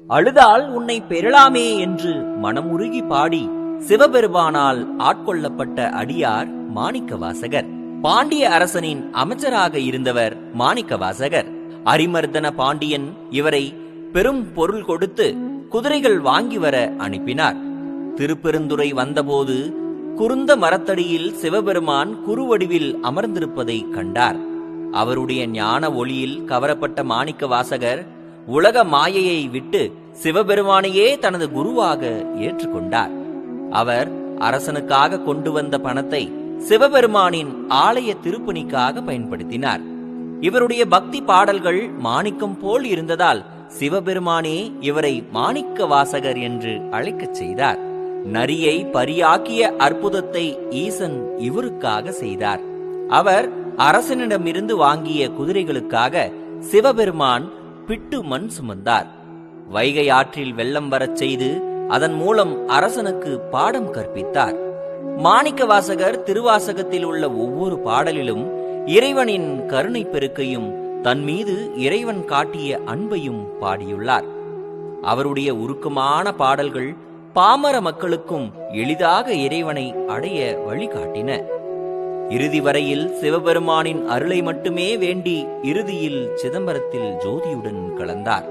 அழுதால் உன்னை பெறலாமே என்று மனமுருகி பாடி சிவபெருமானால் ஆட்கொள்ளப்பட்ட அடியார் மாணிக்கவாசகர். பாண்டிய அரசனின் அமைச்சராக இருந்தவர் மாணிக்கவாசகர். அரிமர்தன பாண்டியன் இவரை பெரும் பொருள் கொடுத்து குதிரைகள் வாங்கி வர அனுப்பினார். திருப்பெருந்துறை வந்தபோது குருந்த மரத்தடியில் சிவபெருமான் குறுவடிவில் அமர்ந்திருப்பதை கண்டார். அவருடைய ஞான ஒளியில் கவரப்பட்ட மாணிக்கவாசகர் உலக மாயையை விட்டு சிவபெருமானையே தனது குருவாக ஏற்றுக்கொண்டார். அவர் அரசனுக்காக கொண்டு வந்த பணத்தை சிவபெருமானின் ஆலய திருப்பணிக்காக பயன்படுத்தினார். இவருடைய பக்தி பாடல்கள் மாணிக்கம் போல் இருந்ததால் சிவபெருமானே இவரை மாணிக்கவாசகர் என்று அழைக்கச் செய்தார். நரியை பரியாக்கிய அற்புதத்தை ஈசன் இவருக்காக செய்தார். அவர் அரசனிடமிருந்து வாங்கிய குதிரைகளுக்காக சிவபெருமான் பிட்டு மண் சுமந்தார். வைகை ஆற்றில் வெள்ளம் வரச் செய்து அதன் மூலம் அரசனுக்கு பாடம் கற்பித்தார். மாணிக்கவாசகர் திருவாசகத்தில் உள்ள ஒவ்வொரு பாடலிலும் இறைவனின் கருணை பெருக்கையும் தன் மீது இறைவன் காட்டிய அன்பையும் பாடியுள்ளார். அவருடைய உருக்கமான பாடல்கள் பாமர மக்களுக்கும் எளிதாக இறைவனை அடைய வழிகாட்டின. இறுதி வரையில் சிவபெருமானின் அருளை மட்டுமே வேண்டி இறுதியில் சிதம்பரத்தில் ஜோதியுடன் கலந்தார்.